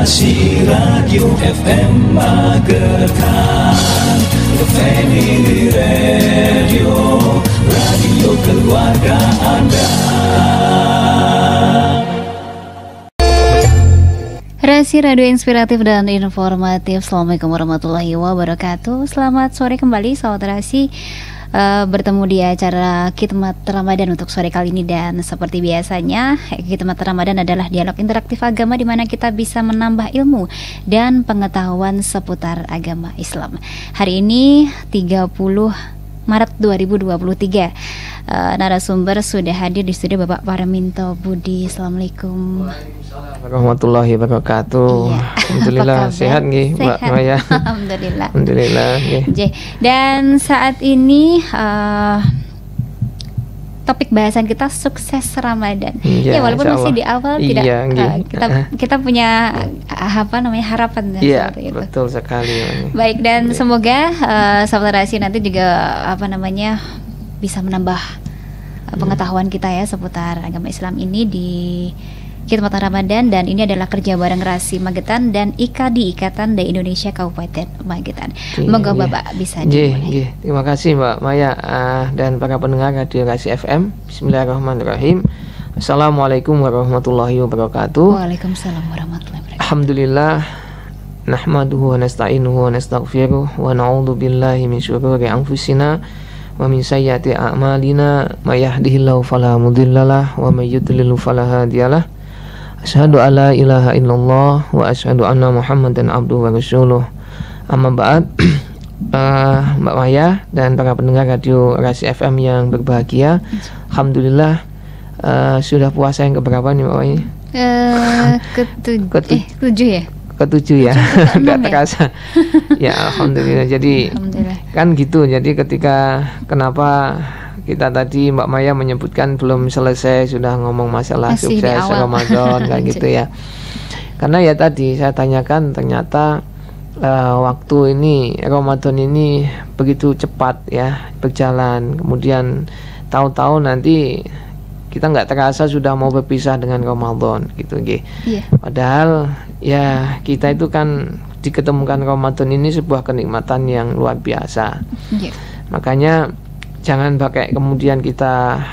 Radio FM Magetan, Family Radio, radio keluarga Anda. Rasi Radio Inspiratif dan Informatif. Assalamualaikum warahmatullahi wabarakatuh. Selamat sore kembali sahabat Rasi. Bertemu di acara Khidmat Ramadan untuk sore kali ini, dan seperti biasanya Khidmat Ramadan adalah dialog interaktif agama di mana kita bisa menambah ilmu dan pengetahuan seputar agama Islam. Hari ini 30 Maret 2023. Narasumber sudah hadir di studio, Bapak Parminto Budi. Assalamualaikum warahmatullahi wabarakatuh. Iya. Alhamdulillah sehat nggih Mbak Maya. Alhamdulillah. Alhamdulillah nggih. Dan saat ini topik bahasan kita sukses Ramadan. Ya, walaupun masih di awal tidak kita punya harapan Iya, seperti itu. Betul sekali. Baik, dan semoga sahabat Rasi nanti juga bisa menambah pengetahuan kita ya seputar agama Islam ini di Khidmat Ramadan. Dan ini adalah kerja bareng Rasi Magetan dan IKADI, Ikatan Dai Indonesia Kabupaten Magetan. Semoga Bapak bisa dimulai. Terima kasih Mbak Maya dan para pendengar Radio Rasi FM. Bismillahirrahmanirrahim. Assalamualaikum warahmatullahi wabarakatuh. Waalaikumsalam warahmatullahi wabarakatuh. Alhamdulillah, nahmaduhu wa nasta'inuhu wa nastaghfiruh wa na'udzu billahi min syururi anfusina wa min sayyiati a'malina, may yahdihillahu fala mudhillalah wa may yudlil fala hadiyalah. Asyhadu alla ilaha illallah wa asyhadu anna Muhammadan abduhu wa rasuluh. Amma ba'd. Mbak Maya dan para pendengar Radio Rasi FM yang berbahagia, alhamdulillah sudah puasa yang keberapa nih Mbak Maya? Ketujuh ya? Ketujuh ya, nggak terasa. Ya alhamdulillah. Jadi kan gitu. Jadi kenapa kita tadi Mbak Maya menyebutkan belum selesai sudah ngomong masalah masih sukses Ramadan kan gitu ya. Karena ya tadi saya tanyakan ternyata waktu ini Ramadan ini begitu cepat ya berjalan. Kemudian tahu-tahu nanti kita nggak terasa sudah mau berpisah dengan Ramadan gitu nggih. Yeah. Padahal ya kita itu kan diketemukan Ramadan ini sebuah kenikmatan yang luar biasa. Yeah. Makanya jangan pakai kemudian kita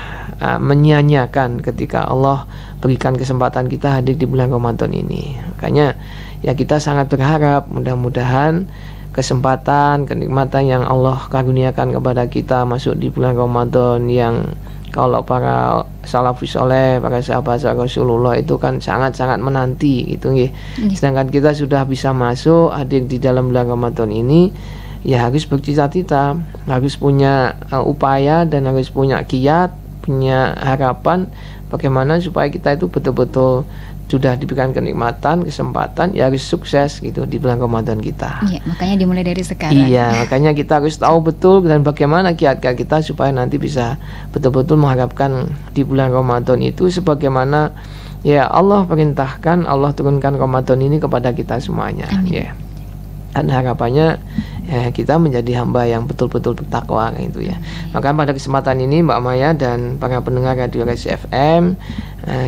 menyia-nyiakan ketika Allah berikan kesempatan kita hadir di bulan Ramadan ini. Makanya ya kita sangat berharap mudah-mudahan kesempatan, kenikmatan yang Allah karuniakan kepada kita masuk di bulan Ramadan yang kalau para salafus soleh, para sahabat Rasulullah itu kan sangat-sangat menanti gitu nggih. Sedangkan kita sudah bisa masuk hadir di dalam bulan Ramadan ini, ya harus bercita-cita, harus punya upaya dan harus punya kiat, punya harapan bagaimana supaya kita itu betul-betul sudah diberikan kenikmatan, kesempatan, ya harus sukses gitu di bulan Ramadan kita. Iya, makanya dimulai dari sekarang. Iya, makanya kita harus tahu betul dan bagaimana kiat-kiat kita supaya nanti bisa betul-betul mengharapkan di bulan Ramadan itu sebagaimana ya Allah perintahkan, Allah turunkan Ramadan ini kepada kita semuanya. Amin. Ya. Dan harapannya ya, kita menjadi hamba yang betul-betul bertakwa gitu ya. Maka pada kesempatan ini Mbak Maya dan para pendengar Radio Rasi FM,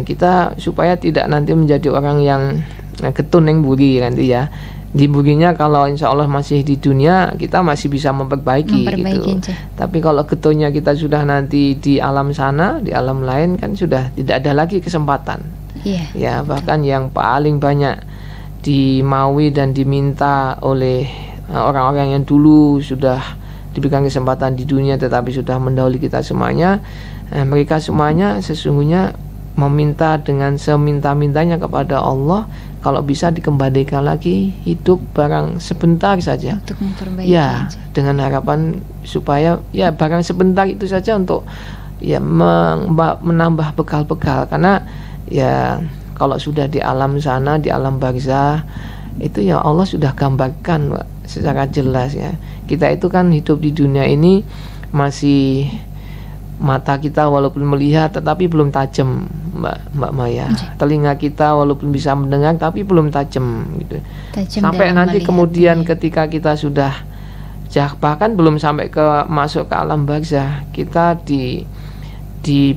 kita supaya tidak nanti menjadi orang yang ketun yang buri nanti ya. Di burinya kalau insya Allah masih di dunia kita masih bisa memperbaiki gitu. Tapi kalau ketunnya kita sudah nanti di alam sana, di alam lain kan sudah tidak ada lagi kesempatan. Ya bahkan yang paling banyak dimaui dan diminta oleh orang-orang yang dulu sudah diberikan kesempatan di dunia tetapi sudah mendahului kita semuanya, mereka semuanya sesungguhnya meminta dengan seminta-mintanya kepada Allah kalau bisa dikembalikan lagi hidup barang sebentar saja untuk memperbaiki ya aja. Dengan harapan supaya ya barang sebentar itu saja untuk ya menambah bekal-bekal, karena ya kalau sudah di alam sana, di alam barzah itu ya Allah sudah gambarkan secara jelas ya. Kita itu kan hidup di dunia ini masih mata kita walaupun melihat tetapi belum tajam, Mbak Maya. Telinga kita walaupun bisa mendengar tapi belum tajam gitu. Sampai nanti kemudian ketika kita sudah bahkan belum sampai ke masuk ke alam barzah, kita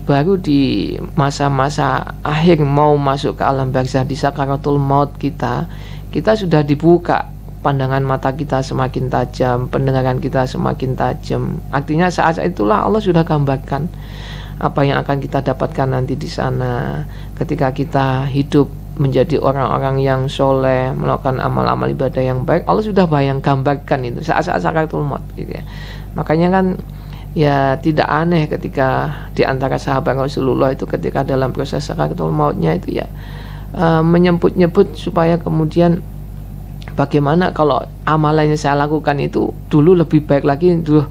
baru di masa-masa akhir mau masuk ke alam barzah di sakaratul maut kita sudah dibuka pandangan mata kita semakin tajam, pendengaran kita semakin tajam. Artinya saat itulah Allah sudah gambarkan apa yang akan kita dapatkan nanti di sana ketika kita hidup menjadi orang-orang yang soleh, melakukan amal-amal ibadah yang baik. Allah sudah gambarkan itu saat-saat sakaratul maut gitu ya. Makanya kan ya tidak aneh ketika di antara sahabat Rasulullah itu ketika dalam proses sakaratul mautnya itu ya menyebut-nyebut supaya kemudian bagaimana kalau amalan yang saya lakukan itu dulu lebih baik lagi, dulu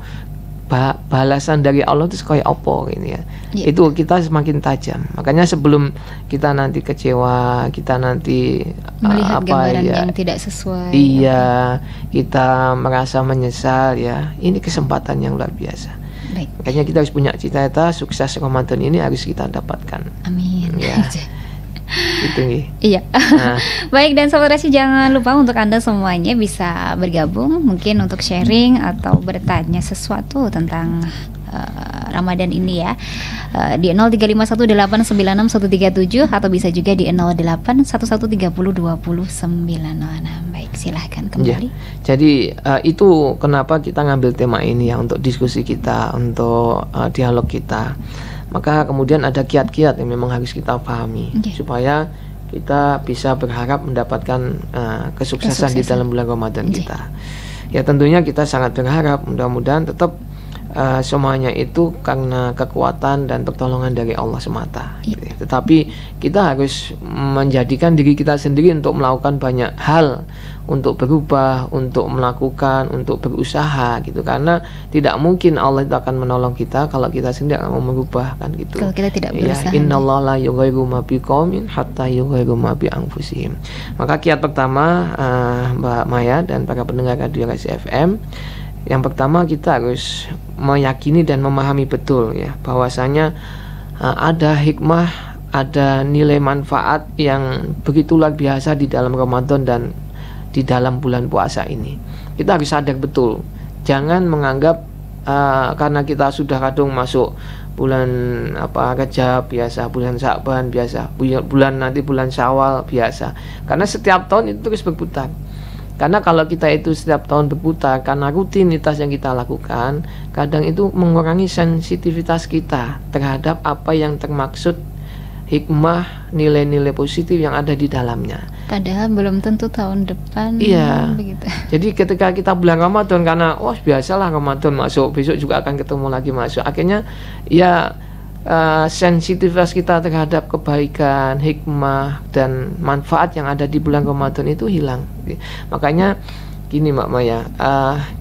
balasan dari Allah itu kayak apa gitu ya. Itu kita semakin tajam. Makanya sebelum kita nanti kecewa, kita nanti melihat gambaran yang tidak sesuai, iya, kita merasa menyesal ya. Ini kesempatan yang luar biasa. Baik. Makanya kita harus punya cita-cita sukses Ramadan ini harus kita dapatkan. Amin. Ya. Gitu nih. Iya. Baik, dan Sobat Rasi jangan lupa untuk Anda semuanya bisa bergabung mungkin untuk sharing atau bertanya sesuatu tentang Ramadan ini ya. Di 0351896137 atau bisa juga di 0811302096. Baik, silahkan kembali. Ya, jadi itu kenapa kita ngambil tema ini ya untuk diskusi kita, untuk dialog kita. Maka kemudian ada kiat-kiat yang memang harus kita pahami supaya kita bisa berharap mendapatkan kesuksesan di dalam bulan Ramadan kita. Ya tentunya kita sangat berharap mudah-mudahan tetap semuanya itu karena kekuatan dan pertolongan dari Allah semata. Tetapi kita harus menjadikan diri kita sendiri untuk melakukan banyak hal, untuk berubah, untuk melakukan, untuk berusaha gitu. Karena tidak mungkin Allah itu akan menolong kita kalau kita sendiri akan mau merubah kan gitu. Kalau kita tidak berusaha. Innallaha la yughayyiru ma biqaumin hatta yughayyiru ma bi anfusihim. Maka kiat pertama Mbak Maya dan para pendengar Radio Rasi FM, yang pertama kita harus meyakini dan memahami betul ya bahwasanya ada hikmah, ada nilai manfaat yang begitu luar biasa di dalam Ramadan dan di dalam bulan puasa ini. Kita harus sadar betul. Jangan menganggap karena kita sudah kadung masuk bulan Rajab biasa, bulan Sya'ban biasa, bulan nanti bulan Syawal biasa. Karena setiap tahun itu terus berputar. Karena kalau kita itu setiap tahun berputar karena rutinitas yang kita lakukan, kadang itu mengurangi sensitivitas kita terhadap apa yang termaksud hikmah, nilai-nilai positif yang ada di dalamnya. Padahal belum tentu tahun depan. Iya. Begitu. Jadi ketika kita bulan Ramadan karena biasalah Ramadan masuk, besok juga akan ketemu lagi masuk. Akhirnya ya sensitivitas kita terhadap kebaikan, hikmah dan manfaat yang ada di bulan Ramadan itu hilang. Makanya gini Mbak Maya,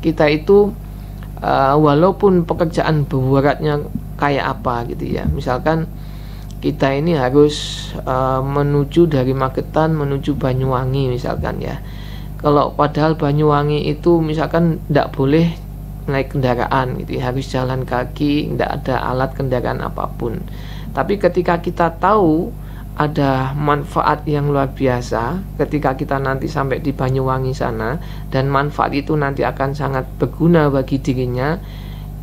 kita itu walaupun pekerjaan beratnya kayak apa gitu ya, misalkan kita ini harus menuju dari Magetan menuju Banyuwangi misalkan ya. Kalau padahal Banyuwangi itu misalkan tidak boleh naik kendaraan gitu ya, harus jalan kaki, tidak ada alat kendaraan apapun. Tapi ketika kita tahu ada manfaat yang luar biasa ketika kita nanti sampai di Banyuwangi sana, dan manfaat itu nanti akan sangat berguna bagi dirinya,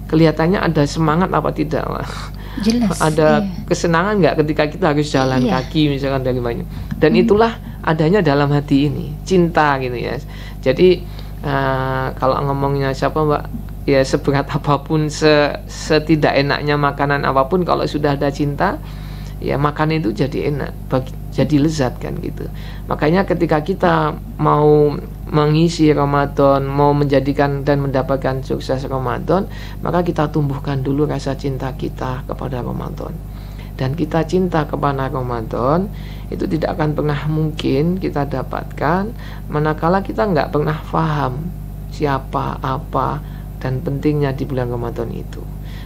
kelihatannya ada semangat apa tidak? Jelas. Ada kesenangan nggak ketika kita harus jalan kaki misalkan dari Banyu? Dan itulah adanya dalam hati ini, cinta gitu ya. Jadi kalau ngomongnya siapa Mbak, ya seberat apapun, setidak enaknya makanan apapun, kalau sudah ada cinta, ya makan itu jadi enak, jadi lezat kan gitu. Makanya ketika kita mau mengisi Ramadan, mau menjadikan dan mendapatkan sukses Ramadan, maka kita tumbuhkan dulu rasa cinta kita kepada Ramadan. Dan kita cinta kepada Ramadan itu tidak akan pernah mungkin kita dapatkan manakala kita nggak pernah paham siapa, apa, dan pentingnya di bulan Ramadan itu.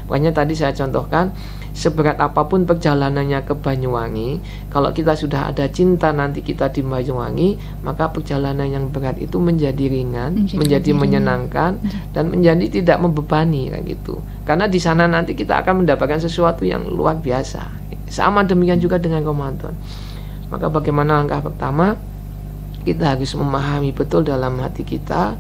Makanya tadi saya contohkan, seberat apapun perjalanannya ke Banyuwangi, kalau kita sudah ada cinta nanti kita di Banyuwangi, maka perjalanan yang berat itu menjadi ringan, menjadi menyenangkan, dan menjadi tidak membebani kayak gitu. Karena di sana nanti kita akan mendapatkan sesuatu yang luar biasa. Sama demikian juga dengan Ramadan. Maka bagaimana langkah pertama? Kita harus memahami betul dalam hati kita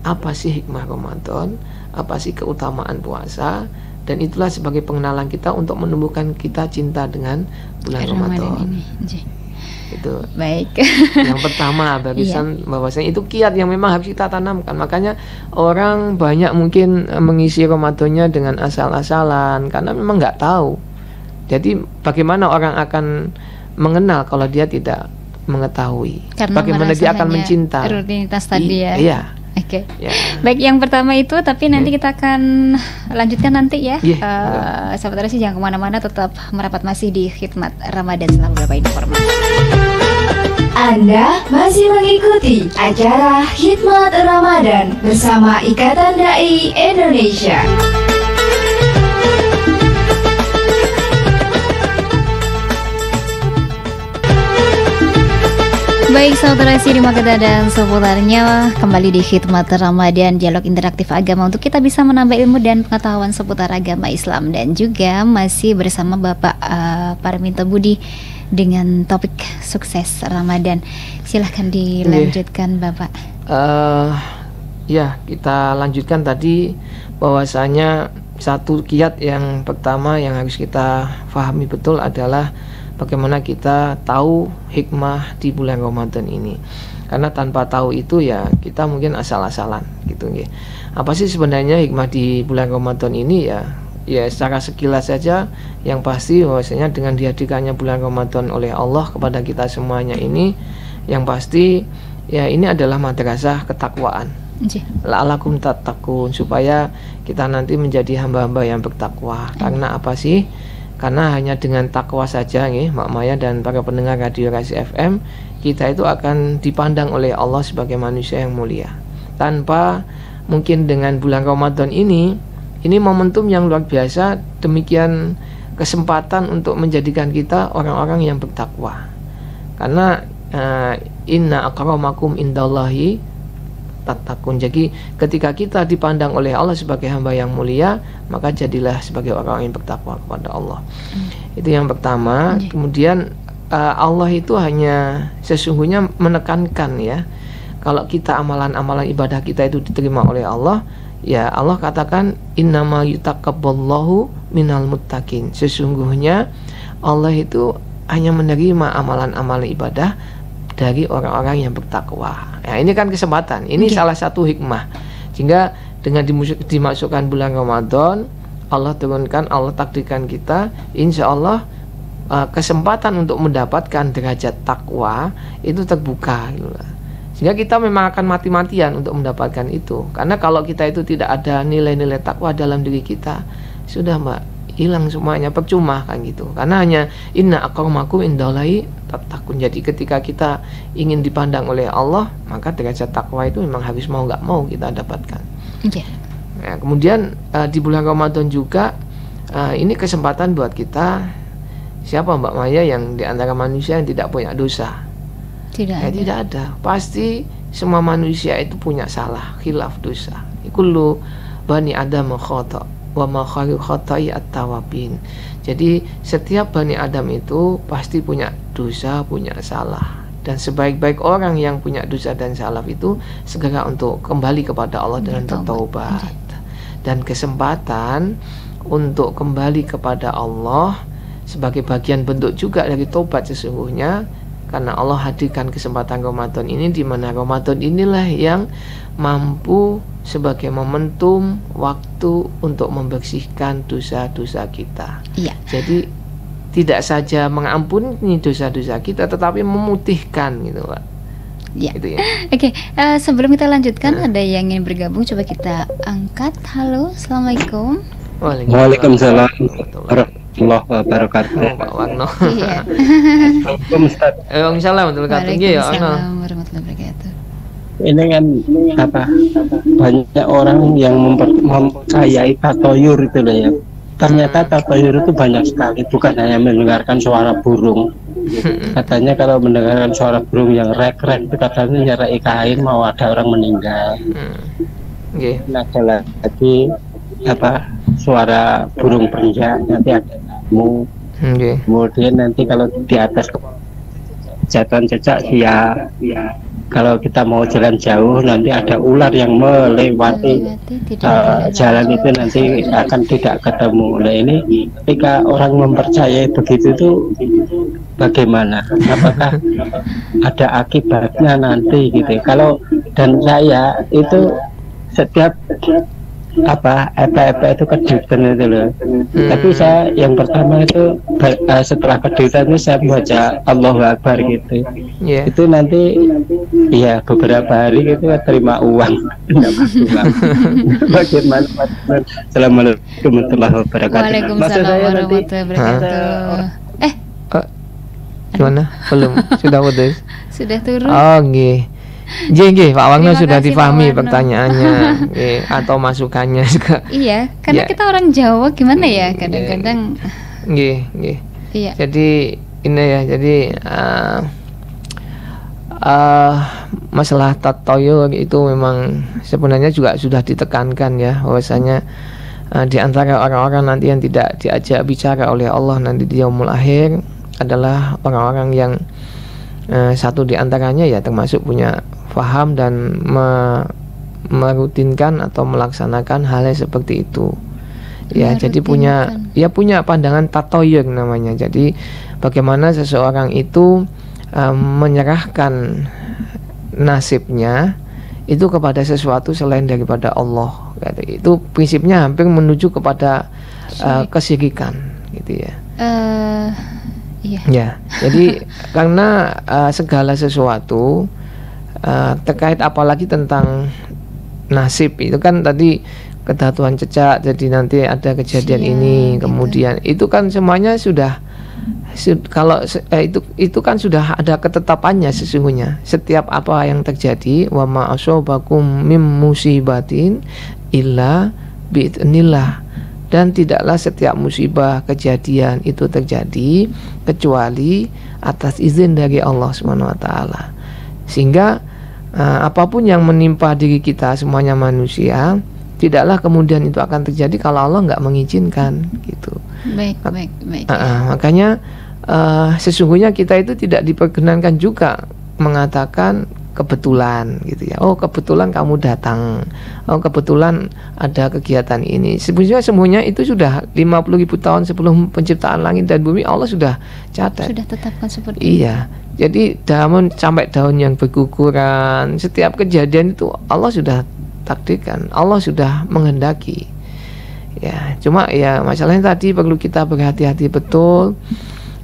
apa sih hikmah Ramadan, apa sih keutamaan puasa, dan itulah sebagai pengenalan kita untuk menumbuhkan kita cinta dengan bulan Ramadan ini. Itu Baik. yang pertama barisan bahwasanya itu kiat yang memang harus kita tanamkan. Makanya orang banyak mungkin mengisi Ramadannya dengan asal-asalan karena memang nggak tahu. Jadi bagaimana orang akan mengenal kalau dia tidak mengetahui? Karena bagaimana dia akan mencinta? Rutinitas tadi ya. Iya. Oke. Ya. Baik, yang pertama itu, tapi nanti kita akan lanjutkan nanti ya. Sahabat Rasi jangan kemana-mana, tetap merapat masih di Khidmat Ramadan selama beberapa informasi. Anda masih mengikuti acara Khidmat Ramadan bersama Ikatan Dai Indonesia. Baik, saudara Rasi di Magetan dan seputarnya, kembali di Khidmat Ramadan, dialog interaktif agama untuk kita bisa menambah ilmu dan pengetahuan seputar agama Islam, dan juga masih bersama Bapak Parminto Budi dengan topik sukses Ramadan. Silahkan dilanjutkan, Bapak. Ya, kita lanjutkan tadi bahwasanya satu kiat yang pertama yang harus kita pahami betul adalah bagaimana kita tahu hikmah di bulan Ramadan ini. Karena tanpa tahu itu ya kita mungkin asal-asalan gitu nggih. Apa sih sebenarnya hikmah di bulan Ramadan ini ya? Ya secara sekilas saja yang pasti bahwasanya dengan dihadirkannya bulan Ramadan oleh Allah kepada kita semuanya ini, yang pasti ya ini adalah madrasah ketakwaan. La'alakum tattaqun, supaya kita nanti menjadi hamba-hamba yang bertakwa. Karena apa sih? Karena hanya dengan takwa saja nih Mak Maya dan para pendengar Radio Rasi FM, kita itu akan dipandang oleh Allah sebagai manusia yang mulia. Tanpa mungkin dengan bulan Ramadan ini momentum yang luar biasa, demikian kesempatan untuk menjadikan kita orang-orang yang bertakwa. Karena inna akramakum indallahi tattaqun. Jadi ketika kita dipandang oleh Allah sebagai hamba yang mulia, maka jadilah sebagai orang yang bertakwa kepada Allah. Itu yang pertama. Kemudian Allah itu hanya sesungguhnya menekankan ya, kalau kita amalan-amalan ibadah kita itu diterima oleh Allah, ya Allah katakan innama yutaqabballahu minal muttaqin. Sesungguhnya Allah itu hanya menerima amalan-amalan ibadah dari orang-orang yang bertakwa. Nah, ini kan kesempatan. Ini salah satu hikmah. Sehingga dengan dimasukkan bulan Ramadan, Allah turunkan, Allah takdirkan kita, insya Allah kesempatan untuk mendapatkan derajat takwa itu terbuka gitu. Sehingga kita memang akan mati-matian untuk mendapatkan itu. Karena kalau kita itu tidak ada nilai-nilai takwa dalam diri kita, sudah Mbak, hilang semuanya, percuma kan gitu. Karena hanya inna akramakum indallahi tattaqun. Jadi ketika kita ingin dipandang oleh Allah, maka derajat takwa itu memang harus mau nggak mau kita dapatkan. Nah, kemudian di bulan Ramadan juga ini kesempatan buat kita. Siapa Mbak Maya yang di antara manusia yang tidak punya dosa? Tidak ada. Pasti semua manusia itu punya salah, khilaf dosa. Kullu bani adam khata' wa ma khairu khata'i at-tawabin. Jadi setiap Bani Adam itu pasti punya dosa, punya salah. Dan sebaik-baik orang yang punya dosa dan salah itu segera untuk kembali kepada Allah dengan bertaubat. Dan kesempatan untuk kembali kepada Allah sebagai bagian bentuk juga dari taubat sesungguhnya, karena Allah hadirkan kesempatan Ramadan ini, di mana Ramadan inilah yang mampu sebagai momentum waktu untuk membersihkan dosa-dosa kita. Jadi tidak saja mengampuni dosa-dosa kita, tetapi memutihkan gitu Pak. Gitu ya. Oke, sebelum kita lanjutkan, ada yang ingin bergabung, coba kita angkat. Halo, assalamualaikum. Waalaikumsalam warahmatullahi wabarakatuh. Pak Wagno. Waalaikumsalam warahmatullahi wabarakatuh. Ini kan banyak orang yang mempercayai tatoyur itu loh ya. Ternyata tatoyur itu banyak sekali, bukan hanya mendengarkan suara burung. Katanya kalau mendengarkan suara burung yang rek-rek itu katanya nyerai kain mau ada orang meninggal. Nah, ada lagi suara burung perenjak, nanti ada kamu. Kemudian nanti kalau di atas jatuhan cecak siap. kalau kita mau jalan jauh nanti ada ular yang melewati jalan itu nanti akan tidak ketemu. Nah ini ketika orang mempercayai begitu itu bagaimana? Apakah ada akibatnya nanti gitu? Kalau dan saya itu setiap apa itu kejutan itu loh. Tapi saya yang pertama itu setelah kejutan itu saya baca Allahu Akbar gitu. Itu nanti ya beberapa hari gitu terima uang. Bagaimana? Assalamualaikum warahmatullahi wabarakatuh. Waalaikumsalam warahmatullahi wabarakatuh. Gimana? Belum? Sudah putus? Sudah turun. Oh, nggih. Nggih, Pak Warno sudah difahami Warno pertanyaannya atau masukannya juga. Iya, karena kita orang Jawa gimana ya kadang-kadang. Nggih. Iya. Jadi ini ya, jadi masalah tatoyur itu memang sebenarnya juga sudah ditekankan ya, bahwasanya di antara orang-orang nanti yang tidak diajak bicara oleh Allah nanti di yaumul akhir adalah orang-orang yang satu di antaranya ya termasuk punya faham dan merutinkan atau melaksanakan hal yang seperti itu. Ya, jadi punya pandangan tatoyur namanya. Jadi bagaimana seseorang itu menyerahkan nasibnya itu kepada sesuatu selain daripada Allah. Itu prinsipnya hampir menuju kepada kesyirikan gitu ya. Iya. Ya, jadi karena segala sesuatu terkait apalagi tentang nasib itu kan tadi kedatuan cecak, jadi nanti ada kejadian ini kemudian itu kan semuanya sudah kalau itu kan sudah ada ketetapannya sesungguhnya. Setiap apa yang terjadi, wa ma asobakum mim musibatin illa bi'idznillah, dan tidaklah setiap musibah kejadian itu terjadi kecuali atas izin dari Allah Subhanahu wa taala. Sehingga apapun yang menimpa diri kita semuanya manusia, tidaklah kemudian itu akan terjadi kalau Allah nggak mengizinkan gitu. Baik. Makanya sesungguhnya kita itu tidak diperkenankan juga mengatakan kebetulan gitu ya. Oh, kebetulan kamu datang. Oh, kebetulan ada kegiatan ini. Sebenarnya itu sudah 50.000 tahun sebelum penciptaan langit dan bumi Allah sudah catat. Sudah tetapkan seperti itu. Iya. Jadi sampai daun yang berguguran, setiap kejadian itu Allah sudah takdirkan, Allah sudah menghendaki. Ya, cuma ya masalahnya tadi perlu kita berhati-hati betul,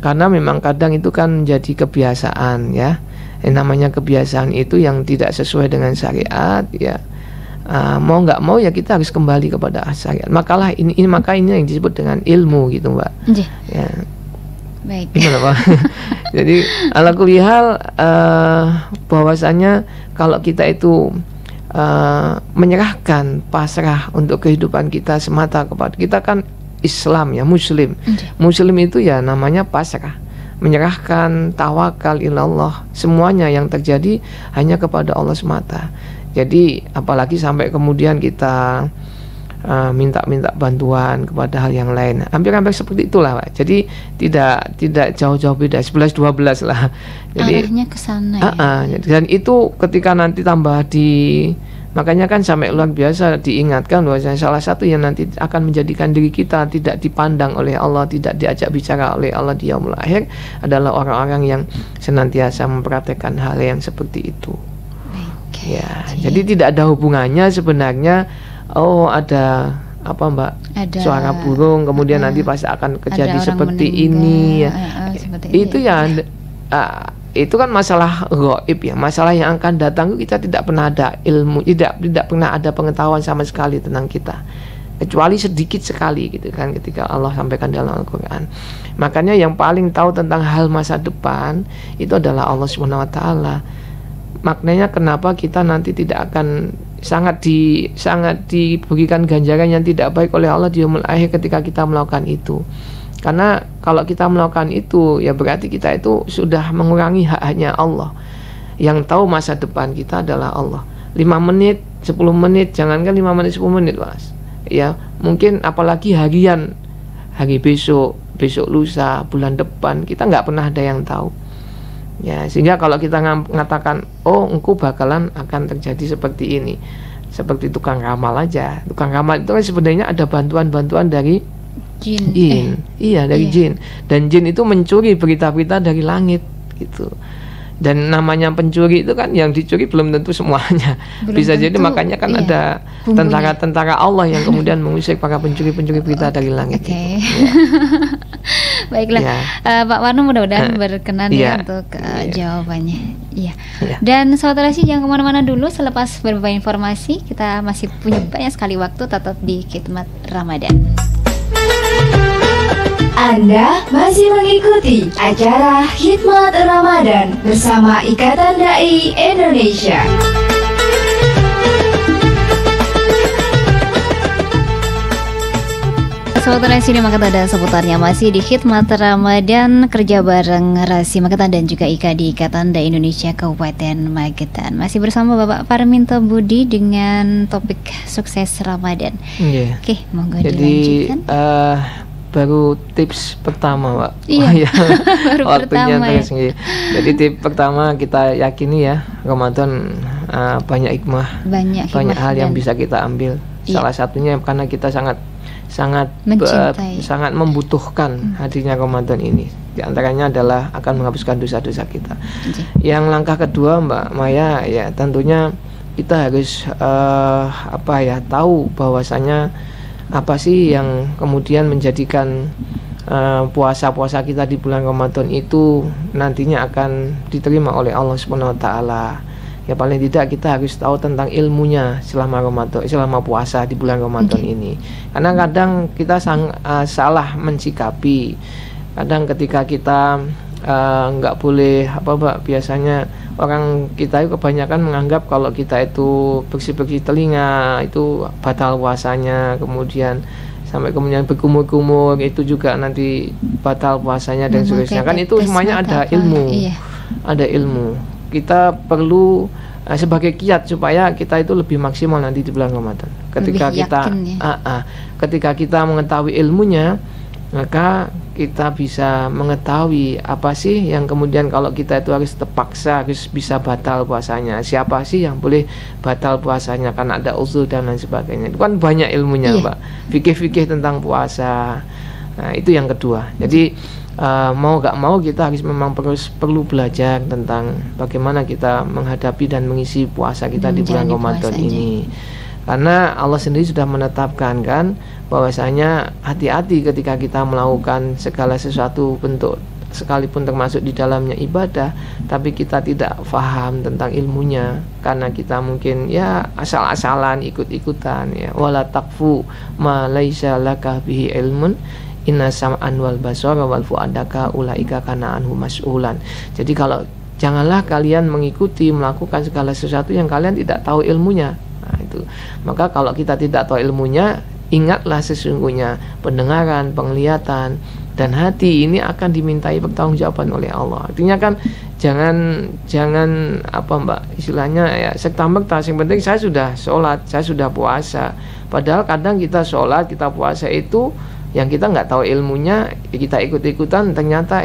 karena memang kadang itu kan menjadi kebiasaan ya. Yang namanya kebiasaan itu yang tidak sesuai dengan syariat ya. Mau nggak mau ya kita harus kembali kepada syariat. Maka ini yang disebut dengan ilmu gitu, Mbak. Ya. Baik. Gimana, Pak? Jadi ala kulli hal bahwasanya kalau kita itu menyerahkan pasrah untuk kehidupan kita semata kepada kita kan Islam ya, Muslim. Muslim itu ya namanya pasrah, menyerahkan, tawakal ilallah, semuanya yang terjadi hanya kepada Allah semata. Jadi apalagi sampai kemudian kita minta bantuan kepada hal yang lain, hampir-hampir seperti itulah, Pak. Jadi tidak jauh-jauh beda, 11-12 lah. Jadi arahnya ke sana ya. Dan itu ketika nanti tambah makanya kan sampai luar biasa diingatkan bahwa salah satu yang nanti akan menjadikan diri kita tidak dipandang oleh Allah, tidak diajak bicara oleh Allah di yaumul akhir adalah orang-orang yang senantiasa mempraktekkan hal yang seperti itu. Ya, jadi tidak ada hubungannya sebenarnya. Oh, ada apa, Mbak? Ada suara burung, kemudian nanti pasti akan terjadi seperti ini ya. Itu ya itu kan masalah gaib ya, masalah yang akan datang kita tidak pernah ada ilmu, tidak pernah ada pengetahuan sama sekali tentang kita, kecuali sedikit sekali gitu kan ketika Allah sampaikan dalam Al-Quran. Makanya yang paling tahu tentang hal masa depan itu adalah Allah Subhanahu wa taala. Maknanya kenapa kita nanti tidak akan sangat diberikan ganjaran yang tidak baik oleh Allah di yaumul akhir ketika kita melakukan itu. Karena kalau kita melakukan itu ya berarti kita itu sudah mengurangi hak-haknya Allah. Yang tahu masa depan kita adalah Allah. 5 menit, 10 menit, jangankan 5 menit, 10 menit, Mas. Ya, mungkin apalagi harian, hari besok lusa, bulan depan, kita nggak pernah ada yang tahu. Ya, sehingga kalau kita mengatakan, oh engkau bakalan akan terjadi seperti ini, seperti tukang ramal aja. Tukang ramal itu kan sebenarnya ada bantuan-bantuan dari Jin. Iya, dari jin. Dan jin itu mencuri berita-berita dari langit gitu. Dan namanya pencuri itu kan yang dicuri belum tentu semuanya. Bisa jadi makanya kan ada tentara-tentara Allah yang kemudian mengusir para pencuri-pencuri berita dari langit. Oke. Ya. Baiklah, Ya. Pak Warno mudah-mudahan berkenan ya untuk jawabannya. Iya. Dan saudara sih jangan kemana-mana dulu. Selepas beberapa informasi, kita masih punya banyak sekali waktu tetap di Khidmat Ramadan. Anda masih mengikuti acara Khidmat Ramadan bersama Ikatan Dai Indonesia. Saudara sini Makatan dan seputarnya masih di Khidmat Ramadan kerja bareng Rasi Makatan dan juga IKADI Ikatan Dai Indonesia Kabupaten Magetan. Masih bersama Bapak Parminto Budi dengan topik sukses Ramadan. Oke, monggo dilanjutkan. Baru tips pertama, Pak. Iya. Baru waktunya pertama terus ya. Jadi tips pertama kita yakini ya, Ramadan banyak hikmah, banyak hal yang bisa kita ambil. Salah satunya karena kita sangat membutuhkan hadirnya Ramadan ini. Di antaranya adalah akan menghapuskan dosa-dosa kita. Yang langkah kedua, Mbak Maya, ya tentunya kita harus tahu bahwasanya apa sih yang kemudian menjadikan puasa-puasa kita di bulan Ramadan itu nantinya akan diterima oleh Allah Subhanahu wa taala. Ya paling tidak kita harus tahu tentang ilmunya selama Ramadan, selama puasa di bulan Ramadan ini. Karena kadang kita salah mensikapi. Kadang ketika kita nggak boleh biasanya orang kita itu kebanyakan menganggap kalau kita itu bersih-bersih telinga itu batal puasanya, kemudian sampai kemudian berkumur-kumur itu juga nanti batal puasanya dan seterusnya. Kan itu semuanya ada ilmu. Ada ilmu. Kita perlu sebagai kiat supaya kita itu lebih maksimal nanti di bulan Ramadan. Ketika ketika kita mengetahui ilmunya, maka kita bisa mengetahui apa sih yang kemudian kalau kita itu harus terpaksa harus bisa batal puasanya. Siapa sih yang boleh batal puasanya karena ada uzur dan lain sebagainya. Itu kan banyak ilmunya, Pak. Fikih-fikih tentang puasa. Nah, itu yang kedua. Jadi mau gak mau kita harus memang perlu belajar tentang bagaimana kita menghadapi dan mengisi puasa kita di bulan Ramadan ini. Karena Allah sendiri sudah menetapkan kan bahwasanya hati-hati ketika kita melakukan segala sesuatu bentuk sekalipun termasuk di dalamnya ibadah, tapi kita tidak paham tentang ilmunya karena kita mungkin ya asal-asalan ikut-ikutan ya. Wala taqfu ma laisa laka bihi ilmun inna sam'an wal basara wal fuadaka ulaika kana anhu mas'ulan. Jadi kalau janganlah kalian mengikuti melakukan segala sesuatu yang kalian tidak tahu ilmunya. Nah, itu. Maka kalau kita tidak tahu ilmunya, ingatlah sesungguhnya pendengaran, penglihatan dan hati ini akan dimintai pertanggungjawaban oleh Allah. Artinya kan jangan istilahnya ya serta-merta. Yang penting saya sudah sholat, saya sudah puasa. Padahal kadang kita sholat, kita puasa itu yang kita nggak tahu ilmunya, kita ikut-ikutan, ternyata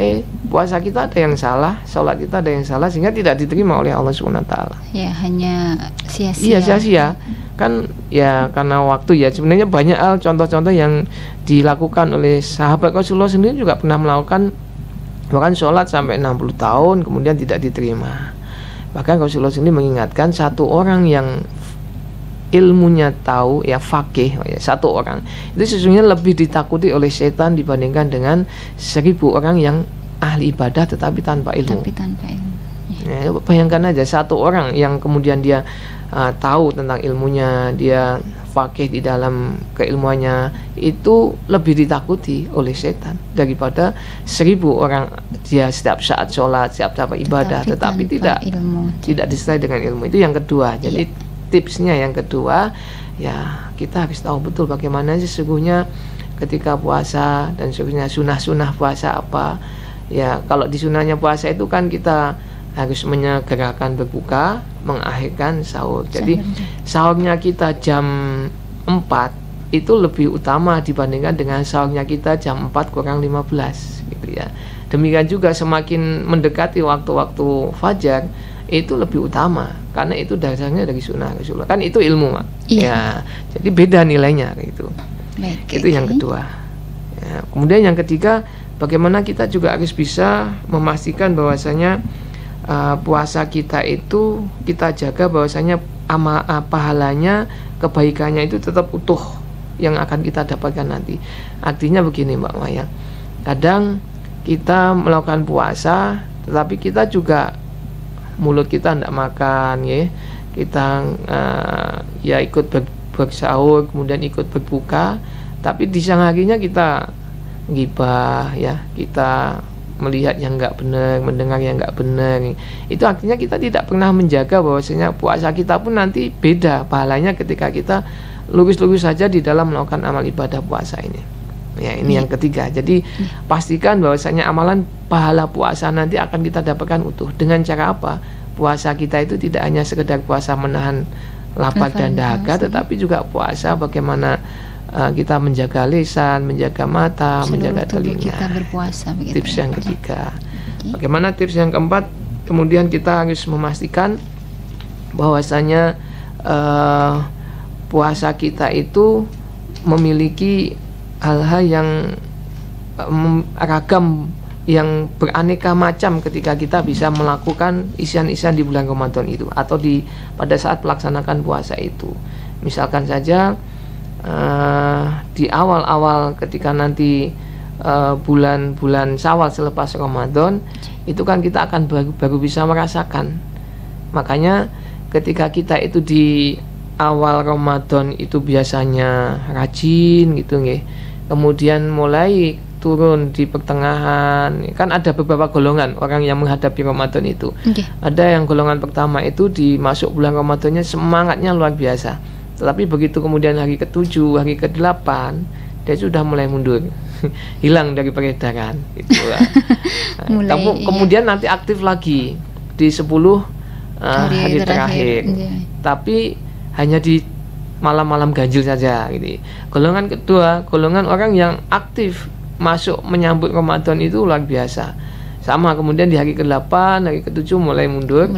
puasa kita ada yang salah, sholat kita ada yang salah, sehingga tidak diterima oleh Allah Subhanahu wa taala. Ya hanya sia-sia. Iya, sia-sia. Kan ya karena waktu ya. Sebenarnya banyak hal contoh-contoh yang dilakukan oleh sahabat Rasulullah sendiri juga pernah melakukan bahkan sholat sampai 60 tahun kemudian tidak diterima. Bahkan Rasulullah sendiri mengingatkan satu orang yang ilmunya tahu ya faqih ya, satu orang itu sesungguhnya lebih ditakuti oleh setan dibandingkan dengan 1000 orang yang ahli ibadah tetapi tanpa ilmu. Ya, bayangkan aja satu orang yang kemudian dia tahu tentang ilmunya, dia faqih di dalam keilmuannya, itu lebih ditakuti oleh setan daripada 1000 orang dia setiap saat sholat, setiap ibadah tetapi tidak disertai dengan ilmu. Itu yang kedua. Jadi tipsnya yang kedua ya kita harus tahu betul bagaimana sesungguhnya ketika puasa dan sesungguhnya sunah-sunah puasa apa ya. Kalau di sunahnya puasa itu kan kita harus menyegerakan berbuka, mengakhirkan sahur. Jadi sahurnya kita jam 4 itu lebih utama dibandingkan dengan sahurnya kita jam 4 kurang 15 gitu ya. Demikian juga semakin mendekati waktu-waktu fajar itu lebih utama karena itu dasarnya dari sunnah Rasulullah. Kan itu ilmu, Mak. Iya. Ya, jadi beda nilainya gitu. Baik, Itu yang kedua. Ya, kemudian yang ketiga, bagaimana kita juga harus bisa memastikan bahwasanya puasa kita itu kita jaga bahwasanya pahalanya, kebaikannya itu tetap utuh yang akan kita dapatkan nanti. Artinya begini, Mbak Maya. Kadang kita melakukan puasa, tetapi kita juga mulut kita tidak makan, ya. Kita ya ikut bersahur, kemudian ikut berbuka, tapi di siang harinya kita gibah, ya, kita melihat yang nggak benar, mendengar yang nggak benar. Itu artinya kita tidak pernah menjaga bahwasanya puasa kita pun nanti beda pahalanya ketika kita lurus-lurus saja di dalam melakukan amal ibadah puasa ini. Ya, ini yang ketiga. Jadi pastikan bahwasanya amalan pahala puasa nanti akan kita dapatkan utuh. Dengan cara apa? Puasa kita itu tidak hanya sekedar puasa menahan lapar dan dahaga, tetapi juga puasa bagaimana kita menjaga lisan, menjaga mata, menjaga telinga. Kita berpuasa, begitu. Tips yang ketiga. Bagaimana tips yang keempat? Kemudian kita harus memastikan bahwasanya puasa kita itu memiliki hal-hal yang ragam, yang beraneka macam ketika kita bisa melakukan isian-isian di bulan Ramadan itu atau pada saat melaksanakan puasa itu. Misalkan saja di awal-awal ketika nanti bulan-bulan Syawal selepas Ramadan itu kan kita akan baru bisa merasakan. Makanya ketika kita itu di awal Ramadan itu biasanya rajin gitu nggih. Kemudian mulai turun di pertengahan, kan ada beberapa golongan orang yang menghadapi Ramadan itu. Ada yang golongan pertama itu di masuk bulan Ramadannya semangatnya luar biasa. Tetapi begitu kemudian hari ke-7, hari ke-8 dia sudah mulai mundur. Hilang dari peredaran gitu. Kemudian nanti aktif lagi di 10 hari terakhir. Tapi hanya di malam-malam ganjil saja gitu. Golongan kedua, golongan orang yang aktif masuk menyambut Ramadan itu luar biasa. Sama, kemudian di hari ke-8, hari ke-7 mulai mundur.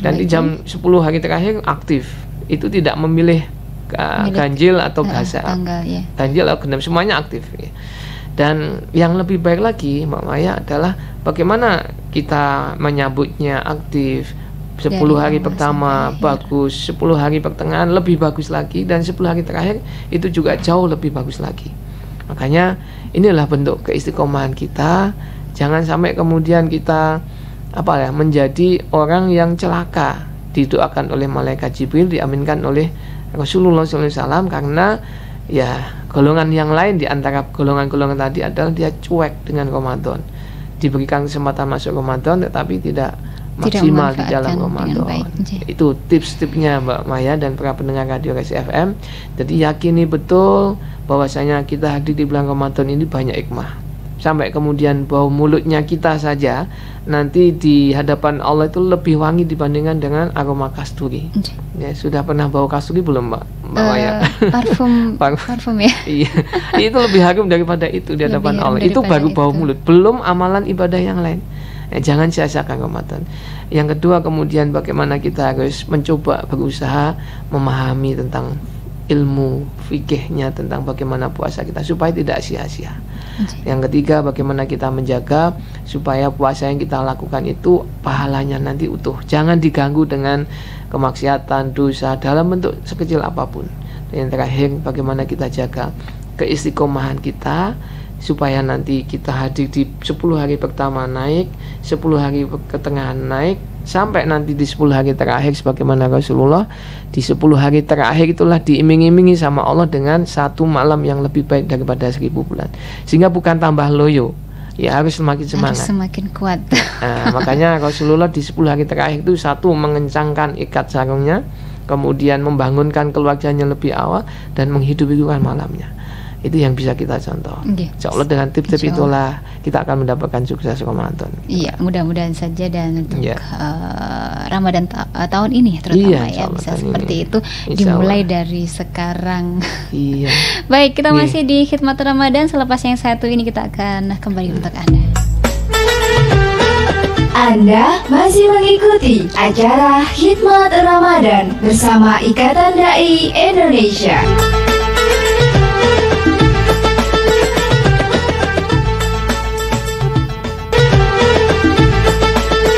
Dan di jam 10 hari terakhir aktif. Itu tidak memilih ganjil atau gasal. Ganjil atau genap, semuanya aktif ya. Dan yang lebih baik lagi Mbak Maya adalah bagaimana kita menyambutnya aktif. 10 hari pertama bagus, 10 hari pertengahan lebih bagus lagi, dan 10 hari terakhir itu juga jauh lebih bagus lagi. Makanya inilah bentuk keistiqomahan kita. Jangan sampai kemudian kita menjadi orang yang celaka, didoakan oleh malaikat Jibril, diaminkan oleh Rasulullah SAW, karena ya golongan yang lain di antara golongan-golongan tadi adalah dia cuek dengan Ramadan, diberikan kesempatan masuk Ramadan tetapi tidak maksimal di dalam Ramadan. Itu tips-tipsnya Mbak Maya dan para pendengar Radio Resi FM. Jadi yakini betul bahwasanya kita hadir di bulan Ramadan ini banyak hikmah. Sampai kemudian bau mulutnya kita saja nanti di hadapan Allah itu lebih wangi dibandingkan dengan aroma kasturi. Ya, sudah pernah bau kasturi belum Mbak Maya? Parfum ya. Iya. Itu lebih harum daripada itu di hadapan Allah. Itu baru bau mulut, belum amalan ibadah yang lain. Jangan sia-siakan Ramadan. Yang kedua, kemudian bagaimana kita harus mencoba berusaha memahami tentang ilmu fikihnya, tentang bagaimana puasa kita supaya tidak sia-sia. Yang ketiga, bagaimana kita menjaga supaya puasa yang kita lakukan itu pahalanya nanti utuh, jangan diganggu dengan kemaksiatan, dosa dalam bentuk sekecil apapun. Dan yang terakhir, bagaimana kita jaga keistiqomahan kita supaya nanti kita hadir di 10 hari pertama naik, 10 hari ketengahan naik, sampai nanti di 10 hari terakhir sebagaimana Rasulullah di 10 hari terakhir itulah diiming-imingi sama Allah dengan satu malam yang lebih baik daripada 1000 bulan. Sehingga bukan tambah loyo, ya harus semakin semangat, harus semakin kuat. Makanya Rasulullah di 10 hari terakhir itu satu, mengencangkan ikat sarungnya, kemudian membangunkan keluarganya lebih awal dan menghidup-hidupkan malamnya. Itu yang bisa kita contoh. Insya Allah dengan tips-tips itulah kita akan mendapatkan sukses Ramadan. Iya, mudah-mudahan saja, dan untuk Ramadan tahun ini terutama ya bisa seperti itu, dimulai dari sekarang. Iya. Baik, kita masih di Khidmat Ramadan. Selepas yang satu ini kita akan kembali untuk Anda. Anda masih mengikuti acara Khidmat Ramadan bersama Ikatan Dai Indonesia.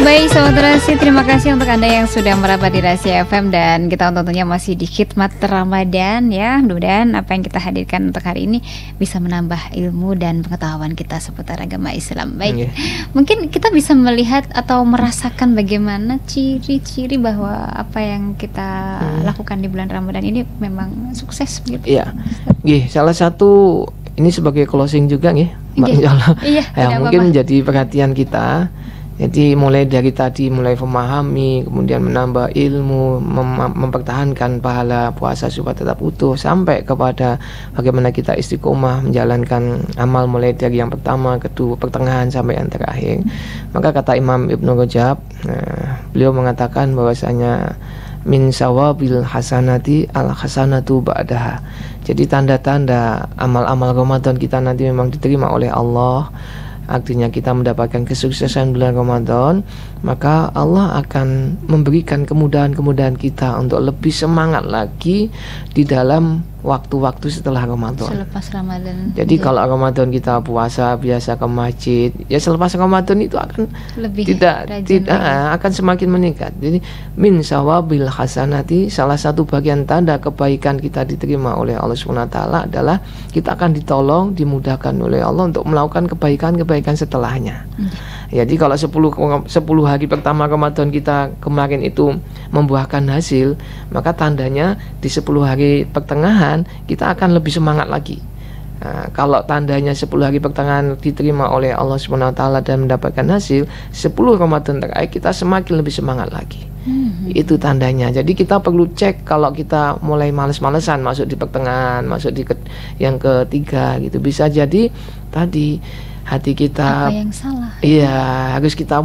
Baik Sobat Rasi, terima kasih untuk Anda yang sudah merapat di Rasi FM. Dan kita tentunya masih di Khidmat Ramadan ya. Mudah-mudahan apa yang kita hadirkan untuk hari ini bisa menambah ilmu dan pengetahuan kita seputar agama Islam. Baik, mungkin kita bisa melihat atau merasakan bagaimana ciri-ciri bahwa apa yang kita lakukan di bulan Ramadan ini memang sukses begitu. Iya, salah satu ini sebagai closing juga Mbak Insya ya, mungkin menjadi perhatian kita. Jadi mulai dari tadi, mulai memahami, kemudian menambah ilmu, mempertahankan pahala puasa supaya tetap utuh, sampai kepada bagaimana kita istiqomah menjalankan amal mulai dari yang pertama, kedua, pertengahan sampai yang terakhir. Maka kata Imam Ibnu Rajab, beliau mengatakan bahwasanya min sawabil hasanati al hasanatu ba'daha. Jadi tanda-tanda amal-amal Ramadan kita nanti memang diterima oleh Allah, artinya kita mendapatkan kesuksesan bulan Ramadan, maka Allah akan memberikan kemudahan-kemudahan kita untuk lebih semangat lagi di dalam waktu-waktu setelah Ramadan. Selepas Ramadan. Jadi kalau Ramadan kita puasa biasa ke masjid, ya selepas Ramadan itu akan lebih tidak akan semakin meningkat. Jadi min sawabil hasanati, salah satu bagian tanda kebaikan kita diterima oleh Allah SWT adalah kita akan ditolong, dimudahkan oleh Allah untuk melakukan kebaikan-kebaikan setelahnya. Jadi kalau 10 hari pertama Ramadan kita kemarin itu membuahkan hasil, maka tandanya di 10 hari pertengahan kita akan lebih semangat lagi. Nah, kalau tandanya 10 hari pertengahan diterima oleh Allah SWT dan mendapatkan hasil, 10 Ramadan terakhir kita semakin lebih semangat lagi. Itu tandanya. Jadi kita perlu cek kalau kita mulai males-malesan masuk di pertengahan, masuk di yang ketiga gitu. Bisa jadi tadi hati kita apa yang salah? Iya, harus kita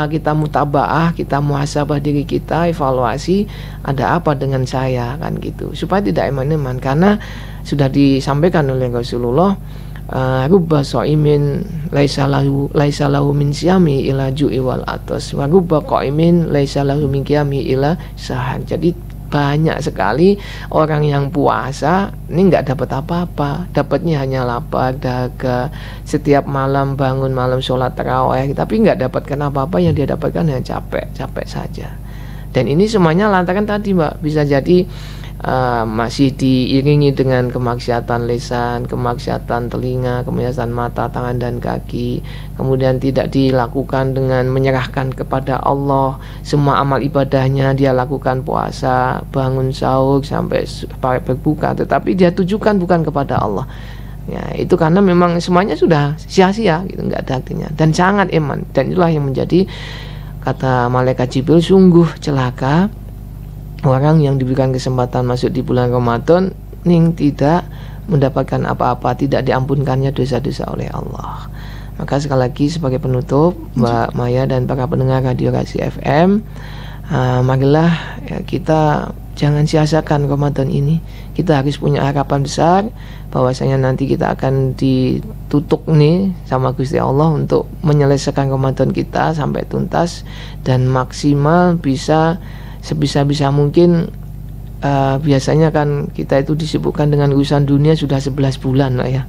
kita mutabaah, kita muhasabah diri kita, evaluasi ada apa dengan saya kan gitu, supaya tidak eman-eman. Karena sudah disampaikan oleh Rasulullah, rubba shaimin laisa lahu min siyami ila ju'i wal atas, wa rubba qaimin laisa lahu min qiyami ila sahar. Jadi banyak sekali orang yang puasa ini nggak dapat apa-apa, dapatnya hanya lapar, dahaga, setiap malam bangun malam sholat tarawih, tapi nggak dapatkan apa-apa. Yang dia dapatkan hanya capek saja. Dan ini semuanya lantaran tadi Mbak, bisa jadi masih diiringi dengan kemaksiatan lisan, kemaksiatan telinga, kemaksiatan mata, tangan dan kaki. Kemudian tidak dilakukan dengan menyerahkan kepada Allah. Semua amal ibadahnya dia lakukan, puasa, bangun sahur sampai berbuka, tetapi dia tujukan bukan kepada Allah. Ya, itu karena memang semuanya sudah sia-sia gitu, nggak ada artinya dan sangat eman. Dan itulah yang menjadi kata malaikat Jibril, sungguh celaka orang yang diberikan kesempatan masuk di bulan Ramadan ning tidak mendapatkan apa-apa, tidak diampunkannya dosa-dosa oleh Allah. Maka sekali lagi sebagai penutup, Mbak Maya dan para pendengar Radio Rasi FM, marilah ya, kita jangan sia-siakan Ramadan ini. Kita harus punya harapan besar bahwasanya nanti kita akan ditutup nih sama Gusti Allah untuk menyelesaikan Ramadan kita sampai tuntas dan maksimal bisa sebisa-bisa mungkin. Biasanya kan kita itu disibukkan dengan urusan dunia sudah 11 bulan lah ya.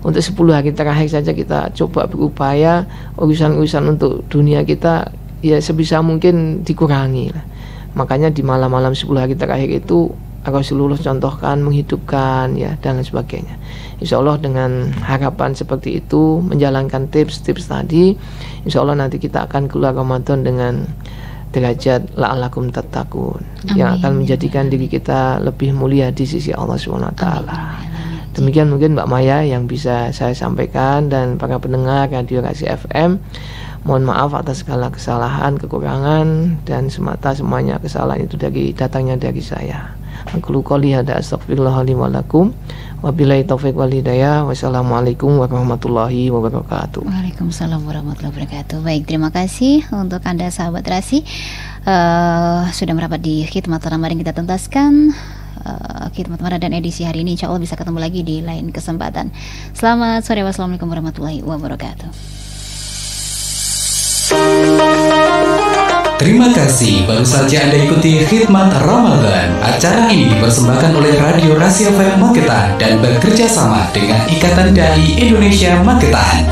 Untuk 10 hari terakhir saja kita coba berupaya urusan-urusan untuk dunia kita ya sebisa mungkin dikurangi lah. Makanya di malam-malam 10 hari terakhir itu Rasulullah contohkan menghidupkan ya dan lain sebagainya. Insya Allah dengan harapan seperti itu, menjalankan tips-tips tadi, insya Allah nanti kita akan keluar Ramadan dengan derajat la'alakum tattaqun yang akan menjadikan diri kita lebih mulia di sisi Allah SWT. Demikian mungkin Mbak Maya yang bisa saya sampaikan dan para pendengar Radio Rasi FM. Mohon maaf atas segala kesalahan, kekurangan, dan semuanya kesalahan itu datangnya dari saya. Aku qouli hadza astaghfirullah li wa lakum. Wabillahi taufiq wal hidayah. Wassalamualaikum warahmatullahi wabarakatuh. Waalaikumsalam warahmatullahi wabarakatuh. Baik, terima kasih untuk Anda sahabat Rasi sudah merapat di Khidmat Ramadan kita tuntaskan. Khidmat Ramadan edisi hari ini, insya Allah bisa ketemu lagi di lain kesempatan. Selamat sore, wassalamualaikum warahmatullahi wabarakatuh. Terima kasih, baru saja Anda ikuti Khidmat Ramadan. Acara ini dipersembahkan oleh Radio Rasi FM Magetan dan bekerja sama dengan Ikatan Dai Indonesia Magetan.